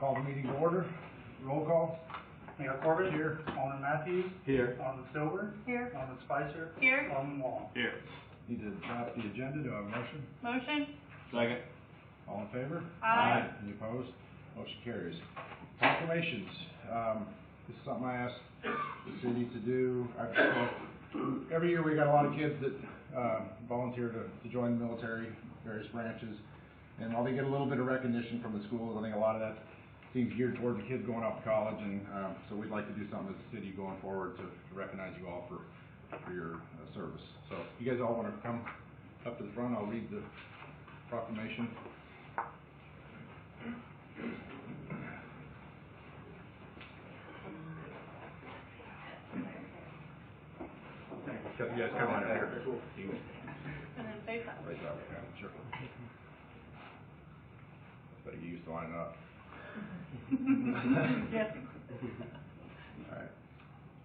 Call the meeting to order. Roll call. Mayor Corbett. Here. Alderman Matthews. Here. Alderman Silver. Here. Alderman Spicer. Here. Alderman Wall. Here. Need to adopt the agenda. Do I have a motion? Motion. Second. All in favor? Aye. Any opposed? Motion carries. Proclamations. This is something I asked the city to do. Every year we got a lot of kids that volunteer to join the military, various branches. And while they get a little bit of recognition from the schools, I think a lot of that seems geared towards the kids going off to college. And so we'd like to do something as a city going forward to recognize you all for your service. So if you guys all want to come up to the front, I'll read the proclamation. You guys come on there. And then face up. Right that way, yeah, sure. Better get used to lining up. Yes. All right.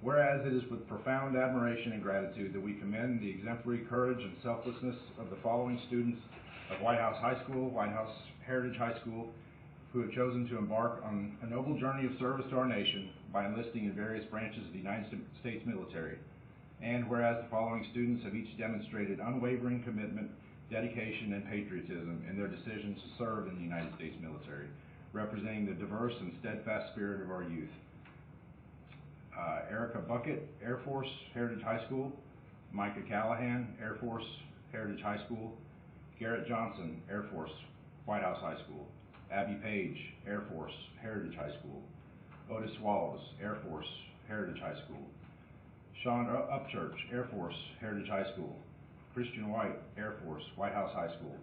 Whereas it is with profound admiration and gratitude that we commend the exemplary courage and selflessness of the following students of White House High School, White House Heritage High School, who have chosen to embark on a noble journey of service to our nation by enlisting in various branches of the United States military. And whereas the following students have each demonstrated unwavering commitment, dedication, and patriotism in their decision to serve in the United States military, representing the diverse and steadfast spirit of our youth. Erica Bucket, Air Force Heritage High School. Micah Callahan, Air Force Heritage High School. Garrett Johnson, Air Force White House High School. Abby Page, Air Force Heritage High School. Otis Swallows, Air Force Heritage High School. Sean Upchurch, Air Force Heritage High School. Christian White, Air Force White House High School.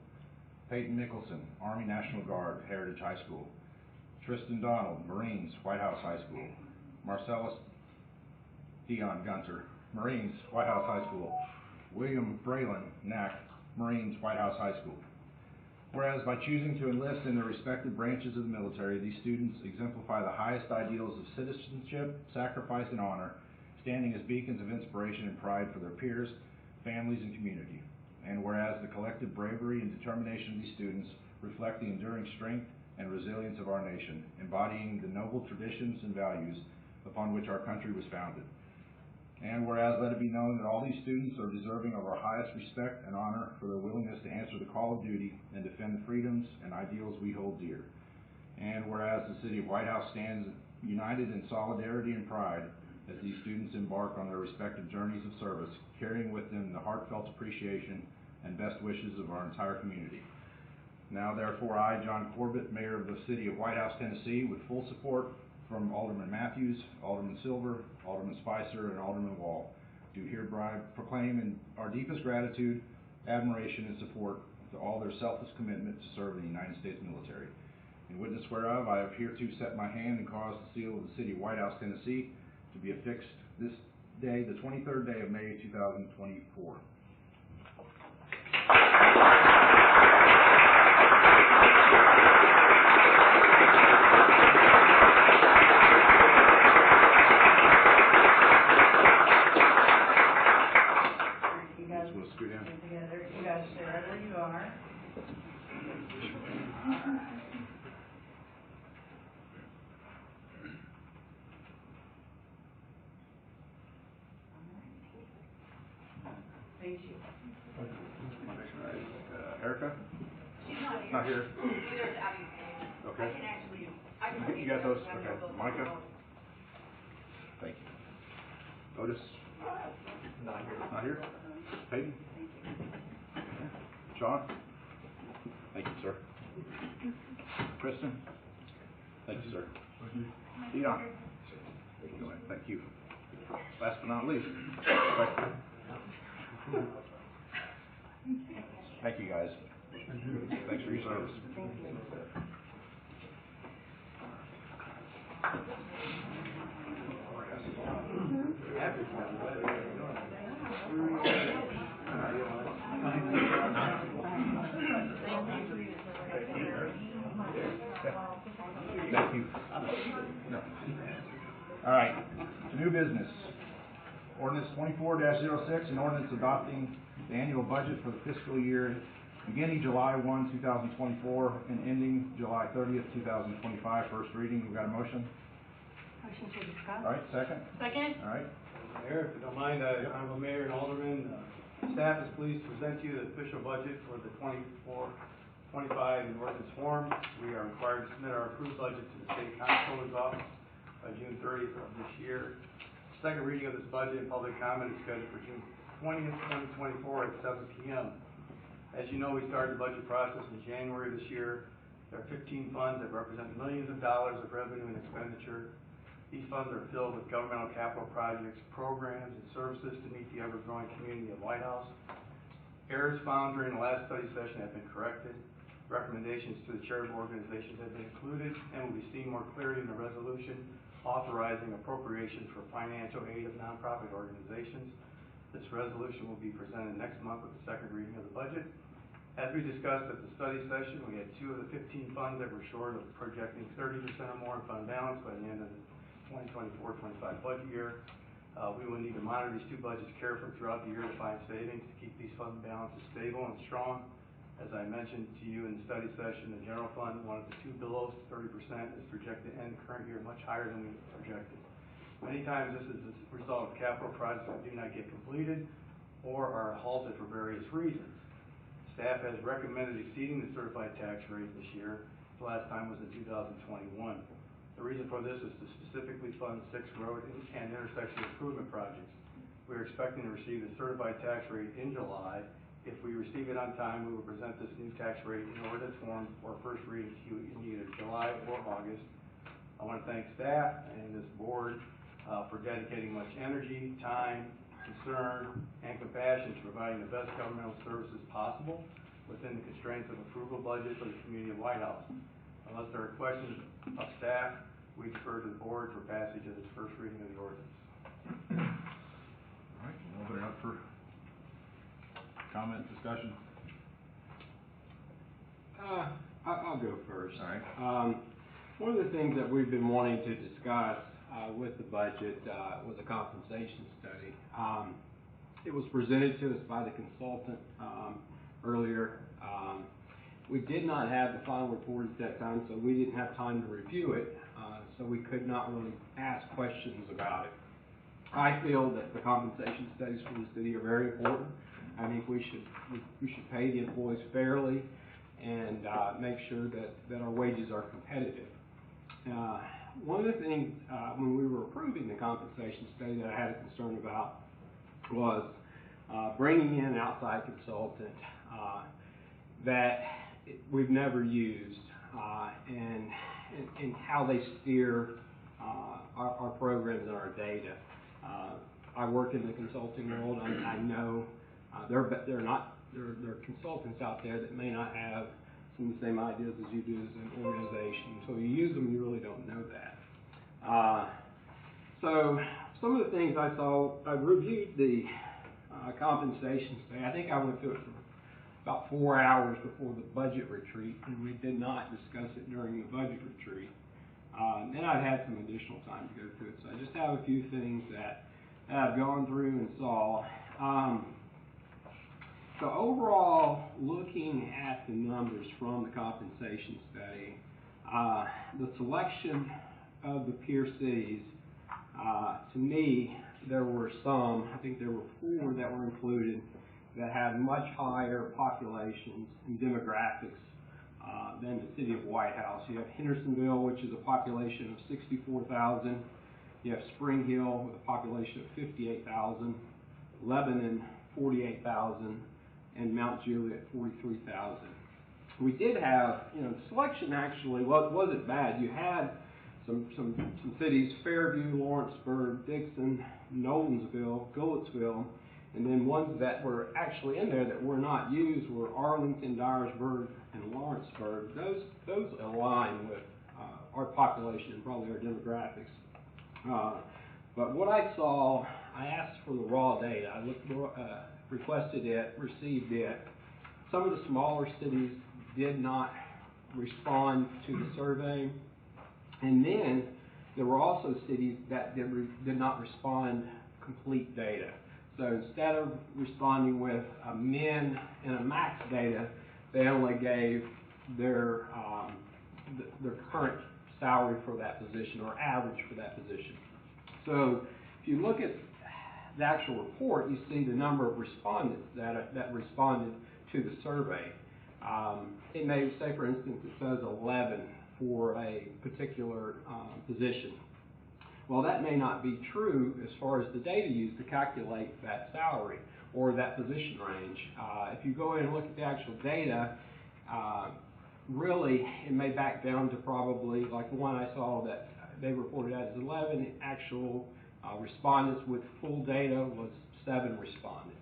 Peyton Nicholson, Army National Guard Heritage High School. Tristan Donald, Marines White House High School. Marcellus Dion Gunter, Marines White House High School. William Braylon Knack, Marines White House High School. Whereas by choosing to enlist in their respective branches of the military, these students exemplify the highest ideals of citizenship, sacrifice, and honor, standing as beacons of inspiration and pride for their peers, families, and community. And whereas the collective bravery and determination of these students reflect the enduring strength and resilience of our nation, embodying the noble traditions and values upon which our country was founded. And whereas let it be known that all these students are deserving of our highest respect and honor for their willingness to answer the call of duty and defend the freedoms and ideals we hold dear. And whereas the city of White House stands united in solidarity and pride as these students embark on their respective journeys of service, carrying with them the heartfelt appreciation and best wishes of our entire community. Now therefore I, John Corbett, Mayor of the City of White House, Tennessee, with full support from Alderman Matthews, Alderman Silver, Alderman Spicer, and Alderman Wall, do hereby proclaim in our deepest gratitude, admiration, and support to all their selfless commitment to serve in the United States military. In witness whereof, I have hereto set my hand and caused the seal of the City of White House, Tennessee, to be affixed this day, the 23rd day of May, 2024. Thank you. Erica? She's not here. Not here. Neither is Abby. Okay. I can You got those? Okay. Micah? Thank you. Otis? Not here. Not here. Peyton? Sean? Thank you, sir. Kristen? Thank you, sir. Dion? Thank you. Last but not least, thank you, guys. Thanks for your service. Thank you. No. All right. New business. Ordinance 24-06, an ordinance adopting the annual budget for the fiscal year beginning July 1, 2024, and ending July 30th, 2025. First reading. We got a motion? Motion to discuss. All right, second? Second. All right. Mayor, if you don't mind, Honorable Mayor and Alderman, staff is pleased to present to you the official budget for the 24-25 in ordinance form. We are required to submit our approved budget to the State Comptroller's Office by June 30th of this year. Second reading of this budget and public comment is scheduled for June 20th, 2024 at 7 p.m. As you know, we started the budget process in January of this year. There are 15 funds that represent millions of dollars of revenue and expenditure. These funds are filled with governmental capital projects, programs, and services to meet the ever-growing community of White House. Errors found during the last study session have been corrected. Recommendations to the charitable organizations have been included and will be seen more clearly in the resolution authorizing appropriations for financial aid of nonprofit organizations. This resolution will be presented next month with the second reading of the budget. As we discussed at the study session, we had 2 of the 15 funds that were short of projecting 30% or more in fund balance by the end of the 2024-25 budget year. We will need to monitor these 2 budgets carefully throughout the year to find savings to keep these fund balances stable and strong. As I mentioned to you in the study session, the general fund, one of the 2 below 30%, is projected to end the current year much higher than we projected. Many times this is a result of capital projects that do not get completed or are halted for various reasons. Staff has recommended exceeding the certified tax rate this year. The last time was in 2021. The reason for this is to specifically fund 6 road and intersection improvement projects. We are expecting to receive the certified tax rate in July. If we receive it on time, we will present this new tax rate in ordinance form for first reading to you in either July or August. I want to thank staff and this board for dedicating much energy, time, concern, and compassion to providing the best governmental services possible within the constraints of approval budget for the community of White House. Unless there are questions of staff, we defer to the board for passage of this first reading of the ordinance. All right, we'll open it up for comment, discussion. I'll go first. All right. One of the things that we've been wanting to discuss with the budget was a compensation study. It was presented to us by the consultant earlier. We did not have the final report at that time, so we didn't have time to review it, so we could not really ask questions about it. I feel that the compensation studies for the city are very important. I think we should pay the employees fairly and make sure that our wages are competitive. One of the things when we were approving the compensation study that I had a concern about was bringing in an outside consultant that we've never used and how they steer our programs and our data. I work in the consulting world. I know there are consultants out there that may not have some of the same ideas as you do as an organization. So you use them, you really don't know that. So some of the things I saw, I reviewed the compensation study. I think I went through it for about 4 hours before the budget retreat, and we did not discuss it during the budget retreat. Then I've had some additional time to go through it. So I just have a few things that I've gone through and saw. So overall, looking at the numbers from the compensation study, the selection of the peer cities, to me, there were some, I think there were 4 that were included that had much higher populations and demographics than the city of White House. You have Hendersonville, which is a population of 64,000. You have Spring Hill with a population of 58,000, Lebanon 48,000, and Mount Juliet 43,000. We did have, the selection actually wasn't bad. You had some cities: Fairview, Lawrenceburg, Dixon, Nolensville, Goodlettsville, and then ones that were actually in there that were not used were Arlington, Dyersburg, and Lawrenceburg. Those align with our population and probably our demographics. But what I saw, I asked for the raw data. I requested it, received it. Some of the smaller cities did not respond to the survey. And then there were also cities that did not respond complete data. So instead of responding with a min and a max data, they only gave their current salary for that position, or average for that position. So if you look at the actual report, you see the number of respondents that responded to the survey. It may say, for instance, it says 11 for a particular position. Well, that may not be true as far as the data used to calculate that salary or that position range. If you go in and look at the actual data, really it may back down to probably, like the one I saw that they reported as 11, actual respondents with full data was 7 respondents.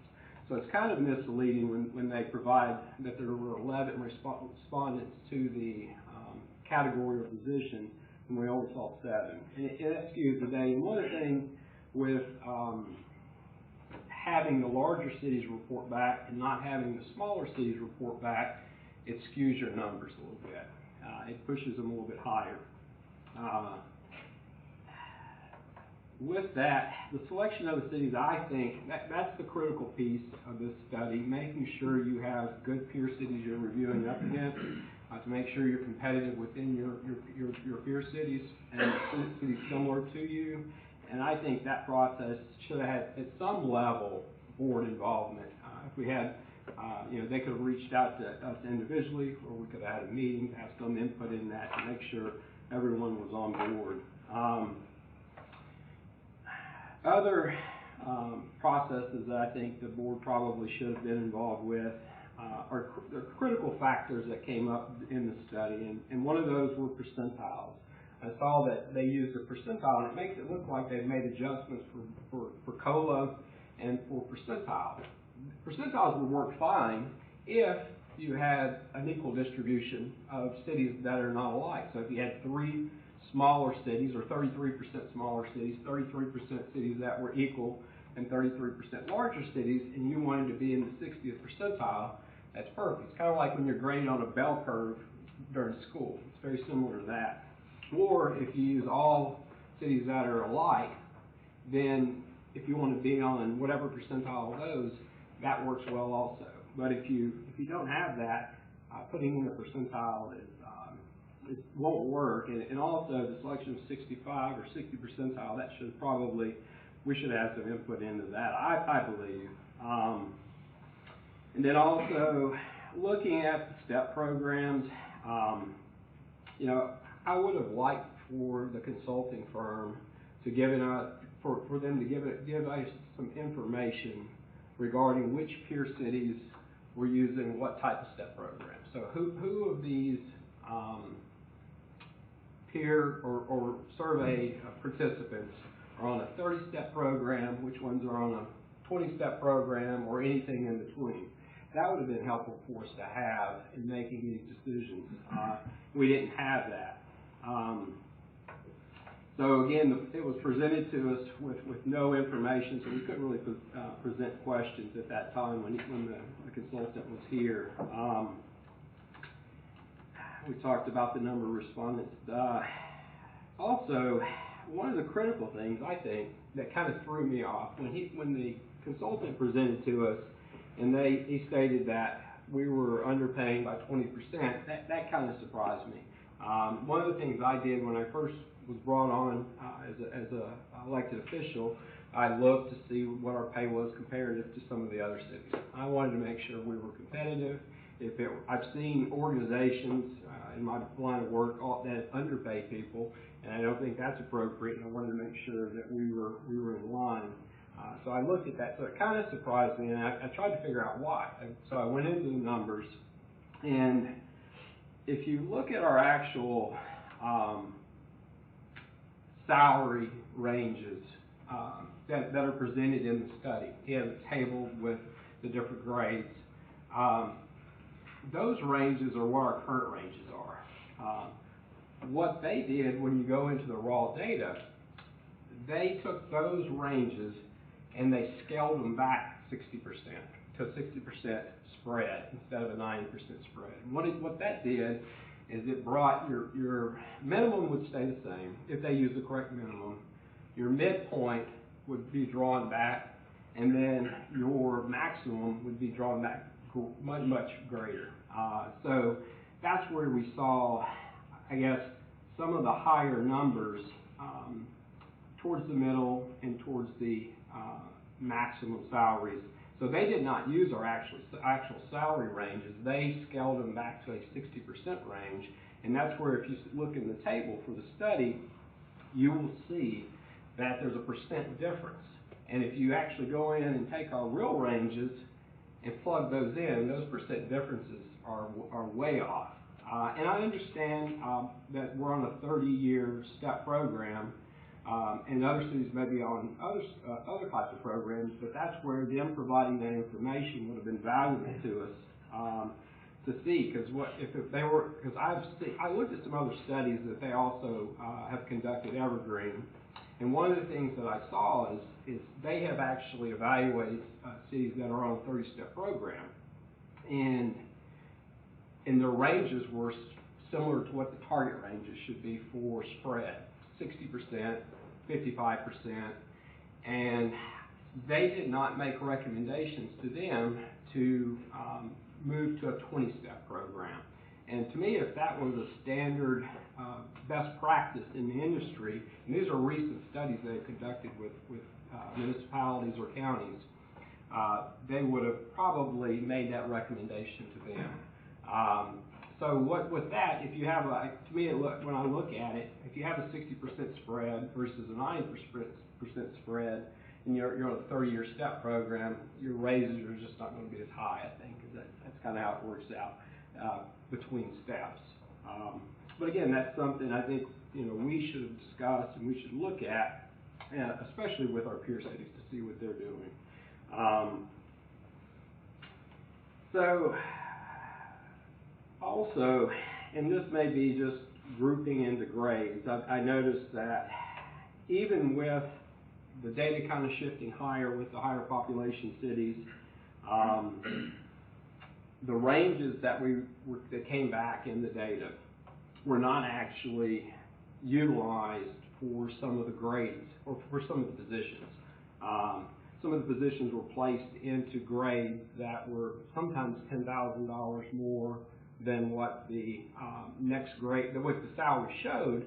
So it's kind of misleading when they provide that there were 11 respondents to the category or position, and we only saw 7. And it skews the data. And one of the things with having the larger cities report back and not having the smaller cities report back, it skews your numbers a little bit. It pushes them a little bit higher. With that, the selection of the cities, I think, that's the critical piece of this study, making sure you have good peer cities you're reviewing up against, to make sure you're competitive within your peer cities and cities similar to you. And I think that process should have had, at some level, board involvement. If we had, they could have reached out to us individually, or we could have had a meeting to have some input in that to make sure everyone was on board. Other processes that I think the board probably should have been involved with are the critical factors that came up in the study, and one of those were percentiles. I saw that they used a percentile, and it makes it look like they've made adjustments for COLA and for percentiles. Percentiles would work fine if you had an equal distribution of cities that are not alike. So if you had 3 smaller cities, or 33% smaller cities, 33% cities that were equal, and 33% larger cities, and you wanted to be in the 60th percentile, that's perfect. It's kind of like when you're graded on a bell curve during school. It's very similar to that. Or if you use all cities that are alike, then if you want to be on whatever percentile of those, that works well also. But if you don't have that, putting in a percentile it won't work. And also the selection of 65 or 60 percentile, that should probably, we should have some input into that, I believe. And then also looking at the STEP programs, I would have liked for the consulting firm to give for them to give us some information regarding which peer cities were using what type of STEP program. So who of these peer or survey participants are on a 30-step program, which ones are on a 20-step program, or anything in between. That would have been helpful for us to have in making these decisions. We didn't have that. So again, it was presented to us with no information, so we couldn't really present questions at that time when the consultant was here. We talked about the number of respondents. Also, one of the critical things, I think, that kind of threw me off, when the consultant presented to us and he stated that we were underpaying by 20%, that kind of surprised me. One of the things I did when I first was brought on as a elected official, I looked to see what our pay was comparative to some of the other cities. I wanted to make sure we were competitive. I've seen organizations in my line of work that underpay people, and I don't think that's appropriate, and I wanted to make sure that we were in line. So I looked at that, so it kind of surprised me, and I tried to figure out why. So I went into the numbers, and if you look at our actual salary ranges that are presented in the study, you have a table with the different grades. Those ranges are what our current ranges are. What they did when you go into the raw data, they took those ranges and they scaled them back 60% to a 60% spread instead of a 90% spread. And what that did is it brought your minimum would stay the same if they use the correct minimum. Your midpoint would be drawn back, and then your maximum would be drawn back much greater. So that's where we saw, I guess, some of the higher numbers towards the middle and towards the maximum salaries. So they did not use our actual salary ranges. They scaled them back to a 60% range. And that's where, if you look in the table for the study, you will see that there's a percent difference. And if you actually go in and take our real ranges and plug those in, those percent differences are way off. And I understand that we're on a 30-year step program, and other cities may be on other types of programs, but that's where them providing that information would have been valuable to us to see. Because I looked at some other studies that they also have conducted Evergreen, and one of the things that I saw is they have actually evaluated cities that are on a 30-step program, and their ranges were similar to what the target ranges should be for spread, 60%, 55%, and they did not make recommendations to them to move to a 20-step program. And to me, if that was a standard best practice in the industry, and these are recent studies they've conducted with municipalities or counties, they would have probably made that recommendation to them. So with that, if you have to me, when I look at it, if you have a 60% spread versus a 90% spread, and you're on a 30-year step program, your raises are just not going to be as high, I think, because that's kind of how it works out between steps. But again, that's something I think we should discuss and we should look at, especially with our peer cities, to see what they're doing. So also, and this may be just grouping into grades, I noticed that even with the data kind of shifting higher with the higher population cities, the ranges that came back in the data were not actually utilized for some of the grades or for some of the positions. Some of the positions were placed into grades that were sometimes $10,000 more than what the next grade, what the salary showed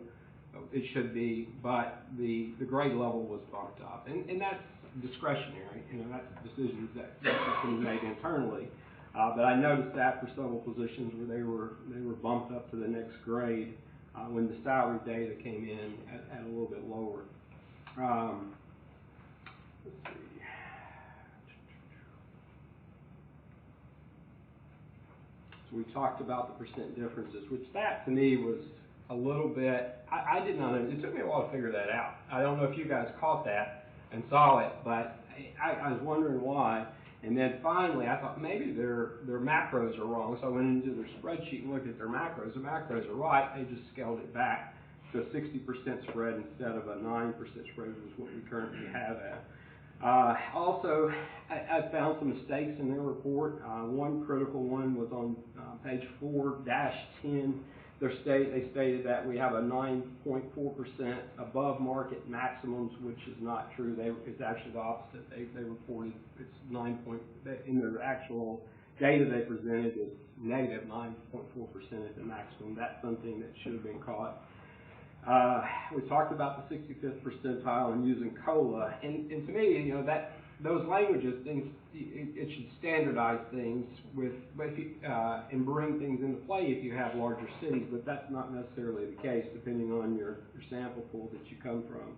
it should be, but the grade level was bumped up, and that's discretionary. That's decisions that can be made internally. But I noticed that for several positions where they were bumped up to the next grade when the salary data came in at a little bit lower. Let's see. So we talked about the percent differences, which that to me was a little bit, I did not, it took me a while to figure that out. I don't know if you guys caught that and saw it, but I was wondering why. And then finally, I thought maybe their macros are wrong. So I went into their spreadsheet and looked at their macros. The macros are right. They just scaled it back to a 60% spread instead of a 9% spread, which is what we currently have at. Also, I found some mistakes in their report. One critical one was on page 4-10. They stated that we have a 9.4% above market maximums, which is not true. It's actually the opposite. They reported it's 9 point, in their actual data they presented is negative 9.4% at the maximum. That's something that should have been caught. We talked about the 65th percentile and using COLA, and to me, that those languages, it should standardize things and bring things into play if you have larger cities, but that's not necessarily the case depending on your sample pool that you come from.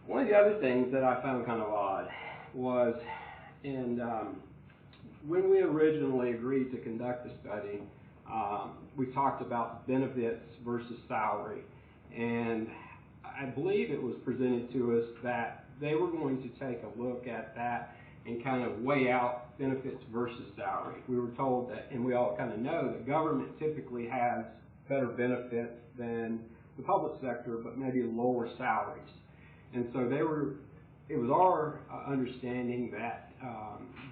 One of the other things that I found kind of odd was, when we originally agreed to conduct the study, we talked about benefits versus salary, and I believe it was presented to us that they were going to take a look at that and kind of weigh out benefits versus salary. We were told that, and we all kind of know, that government typically has better benefits than the public sector, but maybe lower salaries. And so it was our understanding that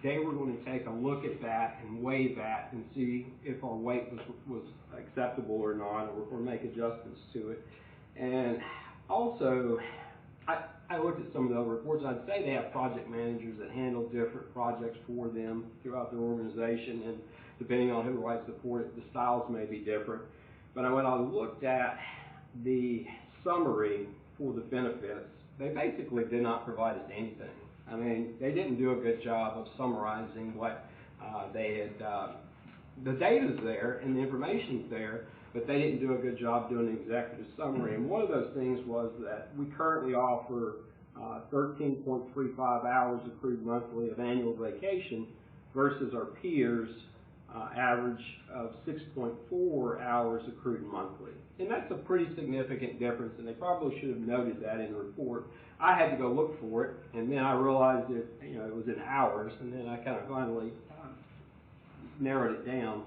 they were going to take a look at that and weigh that and see if our weight was acceptable or not, or make adjustments to it. And also, I I looked at some of the other reports, and I'd say they have project managers that handle different projects for them throughout their organization, and depending on who writes the report, the styles may be different. But when I looked at the summary for the benefits, they basically did not provide us anything. I mean, they didn't do a good job of summarizing what they had. The data's there and the information's there, but they didn't do a good job doing an executive summary. And one of those things was that we currently offer 13.35 hours accrued monthly of annual vacation versus our peers' average of 6.4 hours accrued monthly. And that's a pretty significant difference, and they probably should have noted that in the report. I had to go look for it, and then I realized it, it was in hours, and then I kind of finally narrowed it down.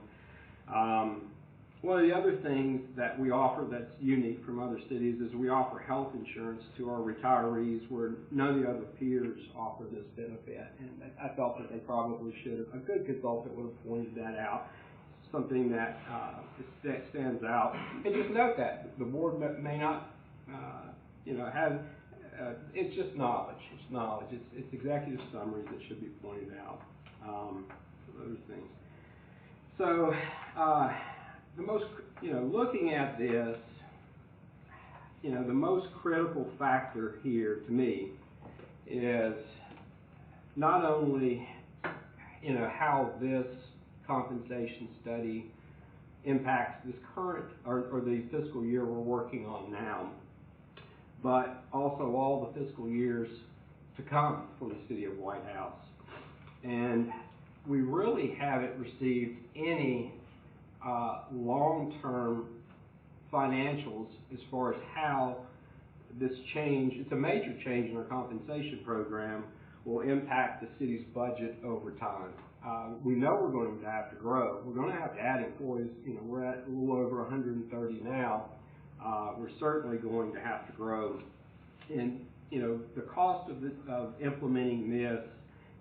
One of the other things that we offer that's unique from other cities is we offer health insurance to our retirees where none of the other peers offer this benefit. And I felt that they probably should have. A good consultant would have pointed that out. Something that stands out. And just note that the board may not, have. It's just knowledge. It's knowledge. It's executive summaries that should be pointed out. Other things. So. The most, looking at this, the most critical factor here to me is not only, how this compensation study impacts this current or the fiscal year we're working on now, but also all the fiscal years to come for the city of White House. And we really haven't received any long-term financials as far as how this change, it's a major change in our compensation program, will impact the city's budget over time. We know we're going to have to grow. We're going to have to add employees. We're at a little over 130 now. We're certainly going to have to grow. And, the cost of implementing this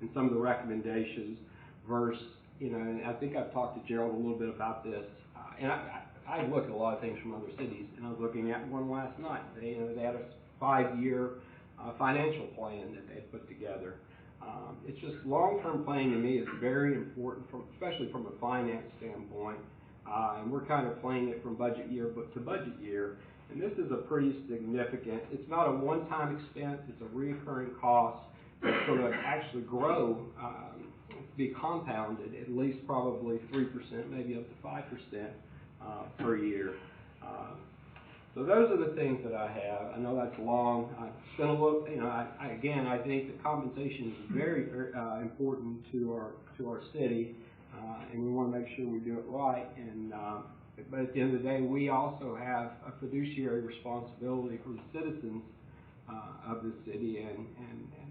and some of the recommendations versus and I think I've talked to Gerald a little bit about this, and I look at a lot of things from other cities, and I was looking at one last night. They had a 5-year financial plan that they had put together. It's just long-term planning to me is very important, especially from a finance standpoint, and we're kind of playing it from budget year to budget year, and this is a pretty significant, it's not a one-time expense, it's a recurring cost that's going to actually grow, be compounded at least probably 3%, maybe up to 5% per year. So those are the things that I have. I know that's long. I spent a little, I think that compensation is very, very important to our city, and we want to make sure we do it right. And but at the end of the day, we also have a fiduciary responsibility for the citizens of the city, and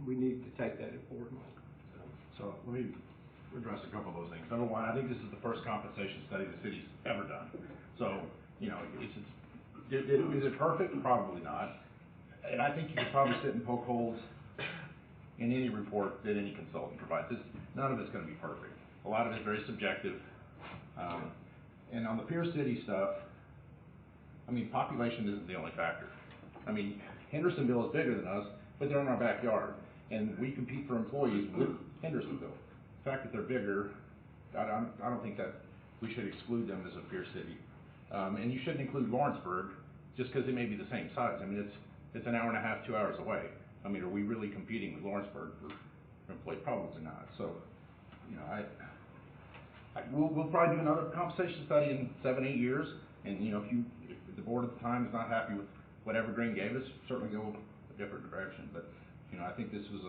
we need to take that importantly. So let me address a couple of those things. Number one, I think this is the first compensation study the city's ever done. So, is it perfect? Probably not. And I think you could probably sit and poke holes in any report that any consultant provides. None of it's going to be perfect. A lot of it's very subjective. And on the peer city stuff, population isn't the only factor. Hendersonville is bigger than us, but they're in our backyard. And we compete for employees with Hendersonville. The fact that they're bigger, I don't think that we should exclude them as a peer city. And you shouldn't include Lawrenceburg just because they may be the same size. It's an hour and a half, 2 hours away. Are we really competing with Lawrenceburg for employees? Probably not. So, we'll probably do another compensation study in 7-8 years. And if the board at the time is not happy with what Evergreen gave us, certainly go a different direction. But I think this was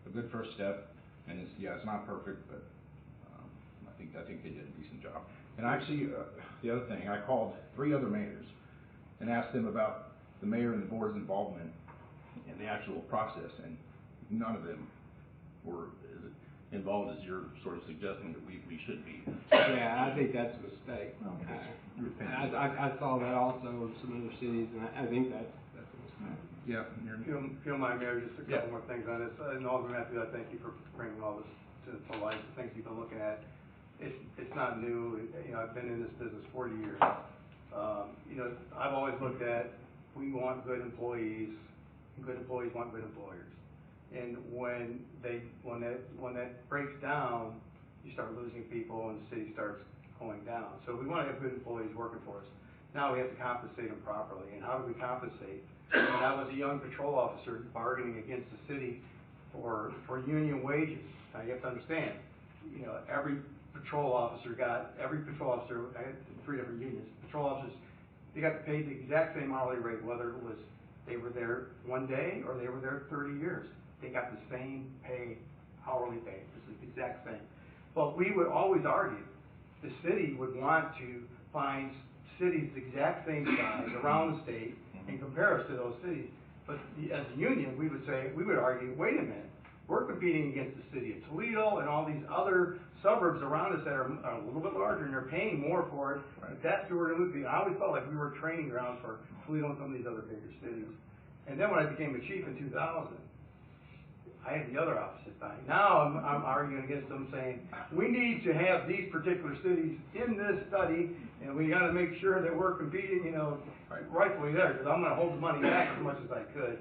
a good first step. And it's not perfect, but I think they did a decent job. And actually, the other thing, I called 3 other mayors and asked them about the mayor and the board's involvement in the actual process, and none of them were as involved as you're sort of suggesting that we should be. Yeah, I think that's a mistake. Okay. I saw that also in some other cities, and I think that's a mistake. Yeah. If you don't mind, Mayor, just a couple more things on this. And Alderman Matthews, I thank you for bringing all this to light, the things you've been looking at. It's not new. I've been in this business 40 years. I've always looked at, we want good employees, and good employees want good employers. And when that breaks down, you start losing people and the city starts going down. So we want to have good employees working for us. Now we have to compensate them properly. And how do we compensate? When I was a young patrol officer bargaining against the city for union wages. Now you have to understand, you know, every patrol officer, I had 3 different unions, patrol officers, they got paid the exact same hourly rate, whether it was they were there 1 day or they were there 30 years. They got the same pay, hourly pay, this is the exact same. But we would always argue, the city would want to find cities the exact same size around the state and compare us to those cities. But as a union, we would argue, wait a minute, we're competing against the city of Toledo and all these other suburbs around us that are a little bit larger and they're paying more for it. Right. But that's who we're going to be. I always felt like we were training grounds for Toledo and some of these other bigger cities. And then when I became a chief in 2000, I had the other opposite side. Now I'm arguing against them, saying we need to have these particular cities in this study, and we got to make sure that we're competing, you know, rightfully there, because I'm going to hold the money back as much as I could.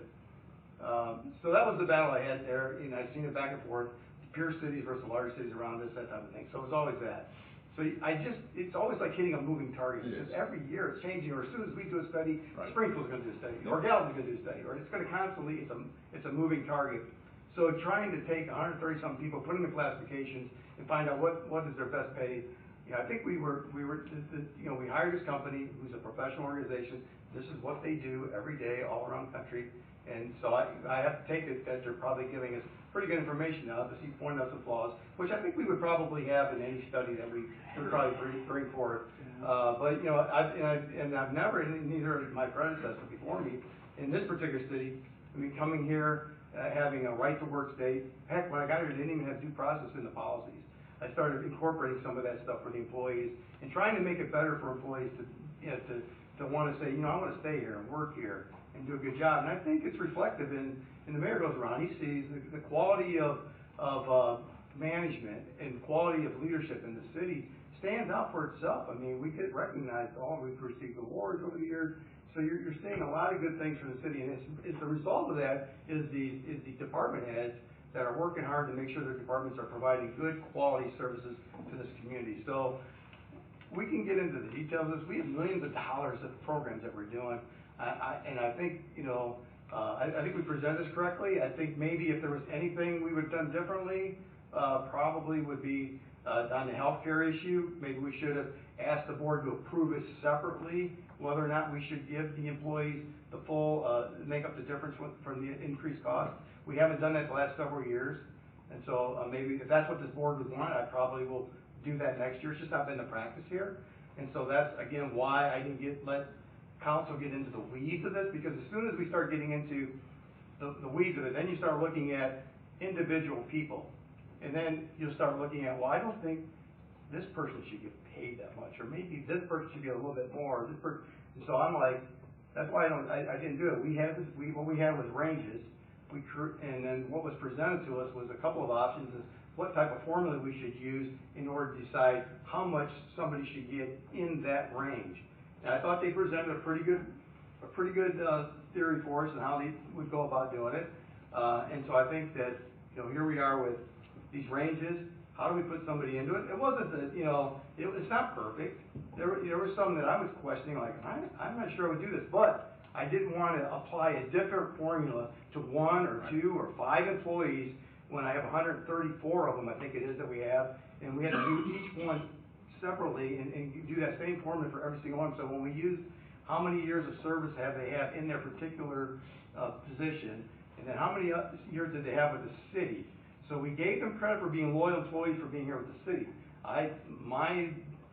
So that was the battle I had there, and I've seen it back and forth, pure cities versus large cities around us, that type of thing. So it was always that. So it's always like hitting a moving target. It's just every year it's changing, or as soon as we do a study, Springfield's going to do a study, or Gallatin's going to do a study, or it's going to constantly, it's a moving target. So trying to take 130-something people, put them in classifications, and find out what is their best pay. You know, I think we hired this company who's a professional organization. This is what they do every day all around the country. And so I have to take it that they're probably giving us pretty good information now to see pointing out some flaws, which I think we would probably have in any study that we would probably bring forward. But you know, I've never, and neither did my predecessor before me, in this particular city, I mean, coming here, having a right to work state. Heck, when I got here, they didn't even have due process in the policies. I started incorporating some of that stuff for the employees and trying to make it better for employees to, you know, to want to say, you know, I want to stay here and work here and do a good job. And I think it's reflective in the mayor goes around, he sees the quality of management and quality of leadership in the city stands out for itself. I mean, we get recognized we've received awards over the years. So you're seeing a lot of good things from the city, and it's the result of that is the department heads that are working hard to make sure their departments are providing good quality services to this community. So we can get into the details of this. We have millions of dollars of programs that we're doing, and I think, you know, I think we present this correctly. I think maybe if there was anything we would have done differently, probably would be on the healthcare issue. Maybe we should have asked the board to approve it separately, whether or not we should give the employees the full, make up the difference from the increased cost. We haven't done that the last several years, and so maybe if that's what this board would want, I probably will do that next year. It's just not been the practice here, and so that's again why I didn't let council get into the weeds of this, because as soon as we start getting into the weeds of it, then you start looking at individual people, and then you'll start looking at, well, I don't think this person should get paid that much, or maybe this person should get a little bit more. And so I'm like, that's why I didn't do it. What we had was ranges. And then what was presented to us was a couple of options: is what type of formula we should use in order to decide how much somebody should get in that range. And I thought they presented a pretty good theory for us and how they would go about doing it. And so I think that, you know, here we are with these ranges. How do we put somebody into it? It wasn't that, you know, it's not perfect. There was some that I was questioning, like, I'm not sure I would do this, but I didn't want to apply a different formula to 1 or 2 or 5 employees when I have 134 of them, I think it is, that we have, and we had to do each one separately and do that same formula for every single one. So when we use how many years of service have they had in their particular position, and then how many years did they have with the city. So we gave them credit for being loyal employees for being here with the city. I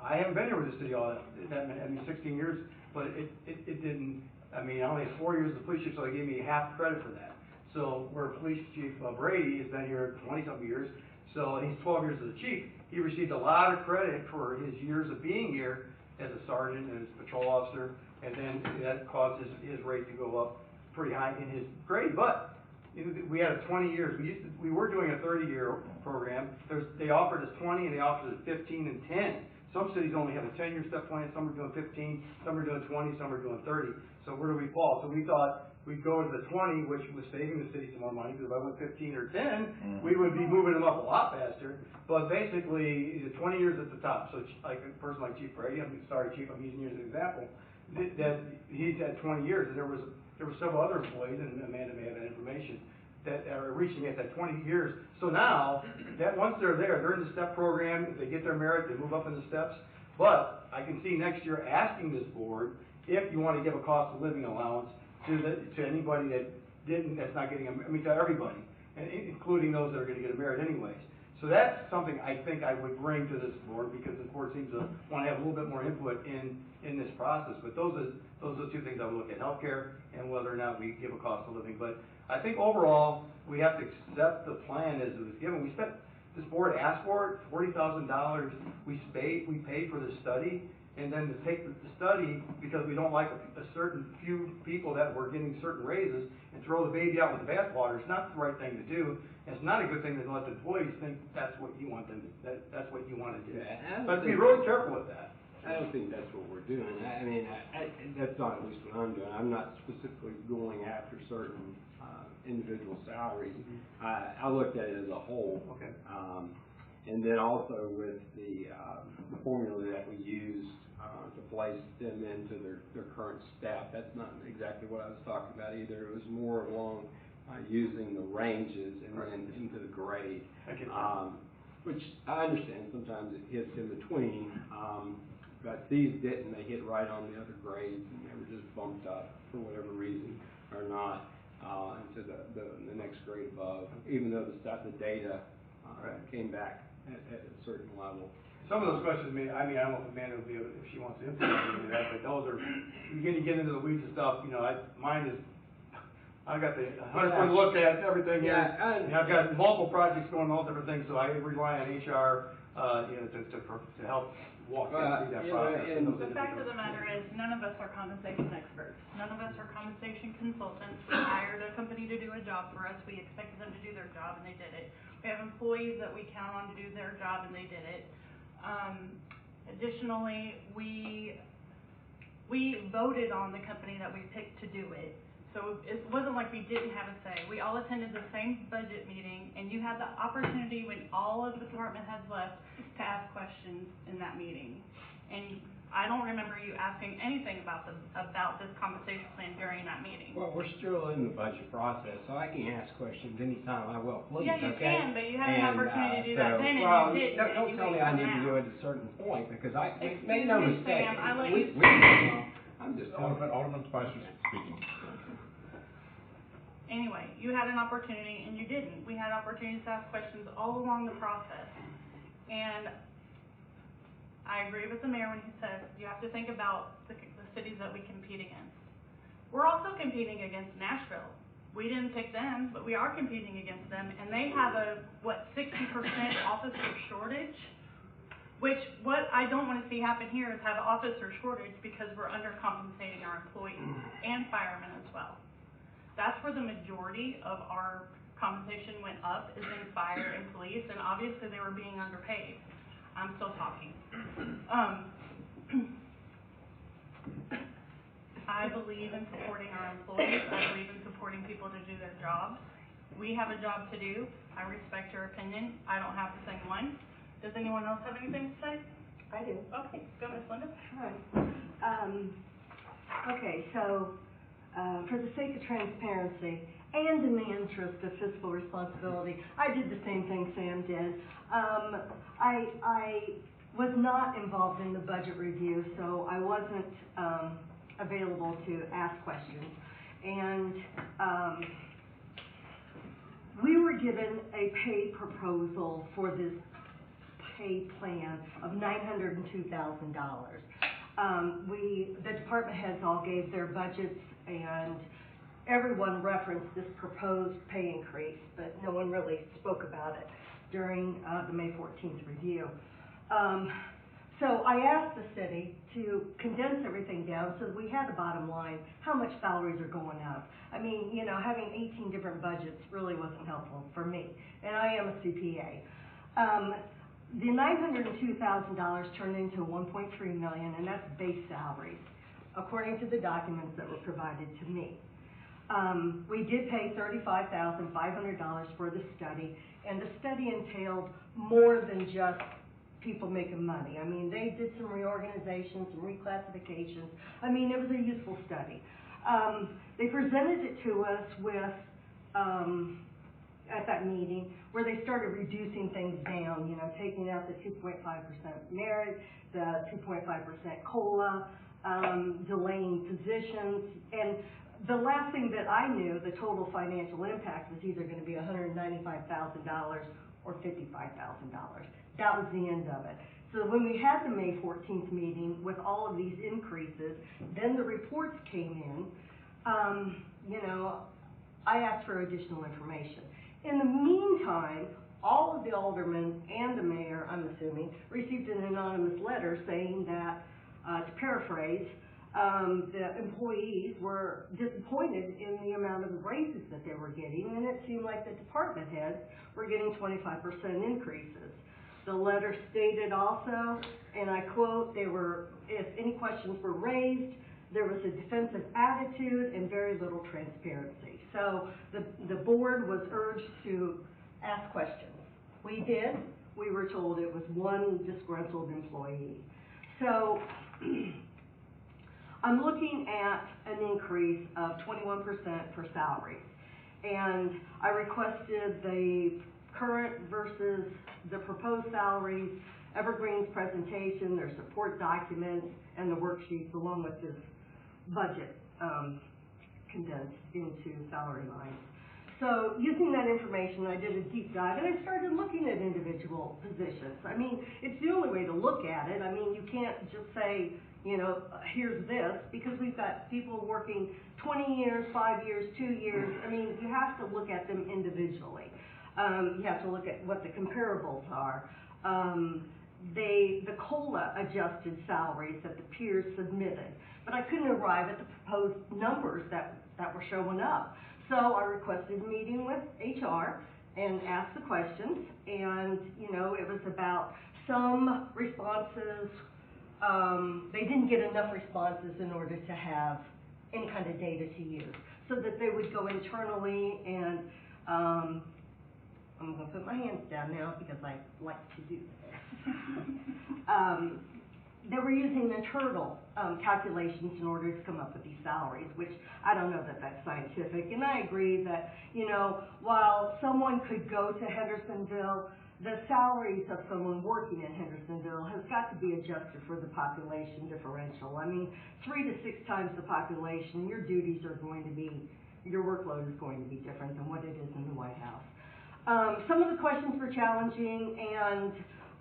haven't been here with the city all that many 16 years, but it didn't. I mean, I only had 4 years as a police chief, so they gave me half credit for that. So where Police Chief Brady has been here 20-something years, so he's 12 years as a chief. He received a lot of credit for his years of being here as a sergeant and as a patrol officer, and then that caused his rate to go up pretty high in his grade. But we had a 20 years. We were doing a 30-year program. They offered us 20, and they offered us 15 and 10. Some cities only have a 10-year step plan. Some are doing 15. Some are doing 20. Some are doing 30. So where do we fall? So we thought we'd go to the 20, which was saving the city some more money, because if I went 15 or 10, we would be moving them up a lot faster. But basically, the 20 years at the top. So like a person like Chief Brady, I'm sorry, Chief, I'm using you as an example, that he's at 20 years, and there were several other employees, and Amanda may have that information, that are reaching at that 20 years. So now, that once they're there, they're in the STEP program, if they get their merit, they move up in the steps. But I can see next year asking this board if you want to give a cost of living allowance to anybody that's not getting to everybody, and including those that are going to get a merit anyways. So that's something I think I would bring to this board, because the board seems to want to have a little bit more input in this process. But those are two things I would look at: healthcare and whether or not we give a cost of living. But I think overall we have to accept the plan as it was given. This board asked for it, $40,000. We paid for the study, and then to take the study, because we don't like a certain few people that were getting certain raises, and throw the baby out with the bathwater is not the right thing to do. And it's not a good thing to let the employees think that's what you want them to, that's what you want to do. Yeah, But be really careful with that. I don't think that's what we're doing. I mean, that's not at least what I'm doing. I'm not specifically going after certain individual salaries. I looked at it as a whole. Okay. And then also with the formula that we used to place them into their current staff, that's not exactly what I was talking about either. It was more along using the ranges and then into the grade. Which I understand sometimes it hits in between, but these didn't. They hit right on the other grades, and they were just bumped up for whatever reason or not into the next grade above, even though the data came back at a certain level. Some of those questions, I don't know if Amanda would be able, if she wants to implement that, but those are, you get into the weeds and stuff, mine is, I've got the 100-foot look at everything here, and I've got multiple projects going on, all different things, so I rely on HR, to help walk through that process. The fact of the matter is, none of us are compensation experts. None of us are compensation consultants. We hired a company to do a job for us. We expected them to do their job, and they did it. We have employees that we count on to do their job, and they did it. Additionally, we voted on the company that we picked to do it. So it wasn't like we didn't have a say. We all attended the same budget meeting, and you had the opportunity when all of the department heads left to ask questions in that meeting. And I don't remember you asking anything about this compensation plan during that meeting. Well, we're still in the budget process, so I can ask questions anytime I will, please. Yeah, you okay? can, but you had an opportunity to do that then, and well, you didn't. Don't tell me I need to do it at a certain point, because make no me, mistake. Sam, I let we, you I'm just telling you. Alderman Spicer's speaking. Anyway, you had an opportunity and you didn't. We had opportunities to ask questions all along the process. And I agree with the mayor when he says you have to think about the cities that we compete against. We're also competing against Nashville. We didn't pick them, but we are competing against them, and they have a, 60% officer shortage, which what I don't want to see happen here is have an officer shortage because we're undercompensating our employees and firemen as well. That's where the majority of our compensation went up, is in fire and police, and obviously they were being underpaid. I'm still talking. I believe in supporting our employees. I believe in supporting people to do their jobs. We have a job to do. I respect your opinion. I don't have the same one. Does anyone else have anything to say? I do. Okay, go Ms. Linda. Hi. Okay, so for the sake of transparency and in the interest of fiscal responsibility, I did the same thing Sam did. I was not involved in the budget review, so I wasn't available to ask questions. And we were given a pay proposal for this pay plan of $902,000. The department heads all gave their budgets, and everyone referenced this proposed pay increase, but no one really spoke about it during the May 14th review. So I asked the city to condense everything down so that we had a bottom line, how much salaries are going up. I mean, having 18 different budgets really wasn't helpful for me, and I am a CPA. The $902,000 turned into $1.3 million, and that's base salaries. according to the documents that were provided to me. We did pay $35,500 for the study, and the study entailed more than just people making money. I mean, they did some reorganization, some reclassifications. I mean, it was a useful study. They presented it to us with, at that meeting, where they started reducing things down, you know, taking out the 2.5% merit, the 2.5% COLA, delaying positions, and the last thing that I knew, the total financial impact was either going to be $195,000 or $55,000. That was the end of it. So when we had the May 14th meeting with all of these increases, then the reports came in. You know, I asked for additional information. In the meantime, all of the aldermen and the mayor, I'm assuming, received an anonymous letter saying that, to paraphrase, the employees were disappointed in the amount of raises that they were getting, and it seemed like the department heads were getting 25% increases. The letter stated also, and I quote, if any questions were raised, there was a defensive attitude and very little transparency. So the board was urged to ask questions. We did. We were told it was one disgruntled employee. So I'm looking at an increase of 21% for salaries. And I requested the current versus the proposed salaries, Evergreen's presentation, their support documents, and the worksheets along with this budget condensed into salary lines. So using that information, I did a deep dive and I started looking at individual positions. I mean, it's the only way to look at it. I mean, you can't just say, you know, here's this, because we've got people working 20 years, 5 years, 2 years. I mean, you have to look at them individually. You have to look at what the comparables are. The COLA adjusted salaries that the peers submitted, but I couldn't arrive at the proposed numbers that were showing up. So I requested a meeting with HR and asked the questions, and you know, it was about some responses. They didn't get enough responses in order to have any kind of data to use, so that they would go internally and I'm going to put my hands down now because I like to do this. They were using internal calculations in order to come up with these salaries, which I don't know that that's scientific. And I agree that, you know, while someone could go to Hendersonville, the salaries of someone working in Hendersonville has got to be adjusted for the population differential. I mean, 3 to 6 times the population, your duties are going to be, your workload is going to be different than what it is in the White House. Some of the questions were challenging, and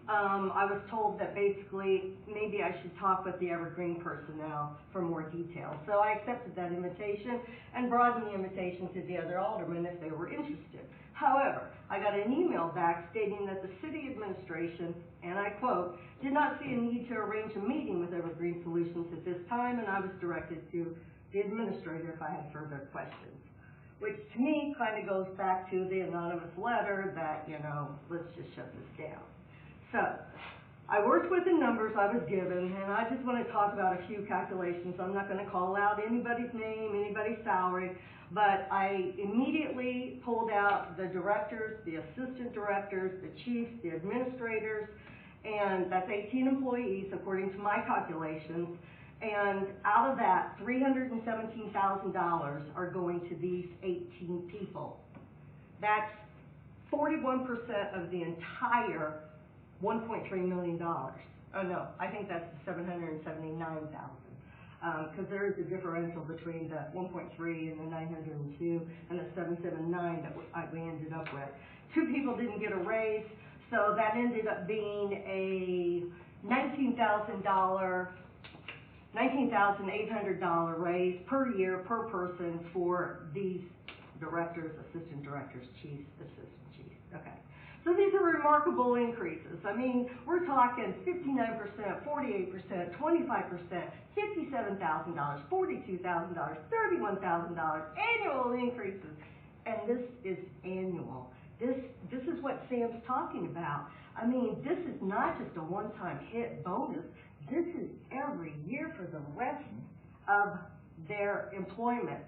I was told that basically maybe I should talk with the Evergreen personnel for more detail. So I accepted that invitation and broadened the invitation to the other aldermen if they were interested. However, I got an email back stating that the city administration, and I quote, did not see a need to arrange a meeting with Evergreen Solutions at this time, and I was directed to the administrator if I had further questions. Which to me kind of goes back to the anonymous letter that, you know, let's just shut this down. So, I worked with the numbers I was given, and I just want to talk about a few calculations. I'm not going to call out anybody's name, anybody's salary, but I immediately pulled out the directors, the assistant directors, the chiefs, the administrators, and that's 18 employees according to my calculations. And out of that, $317,000 are going to these 18 people. That's 41% of the entire $1.3 million. Oh no, I think that's $779,000. Because there is a differential between the 1.3 and the 902 and the 779 that we ended up with. 2 people didn't get a raise, so that ended up being a $19,800 raise per year per person for these directors, assistant directors, chiefs, assistant chiefs. Okay. So these are remarkable increases. I mean, we're talking 59%, 48%, 25%, $57,000, $42,000, $31,000 annual increases. And this is annual. This is what Sam's talking about. I mean, this is not just a one-time hit bonus. This is every year for the rest of their employment.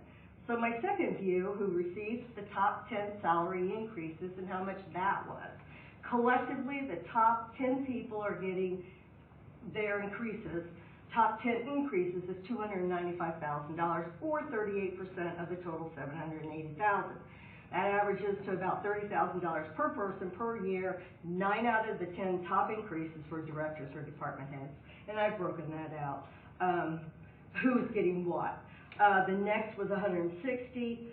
So my second view, who receives the top 10 salary increases and how much that was. Collectively, the top 10 people are getting their increases. Top 10 increases is $295,000, or 38% of the total $780,000. That averages to about $30,000 per person per year. 9 out of the 10 top increases were directors or department heads, and I've broken that out. Who's getting what? The next was 160.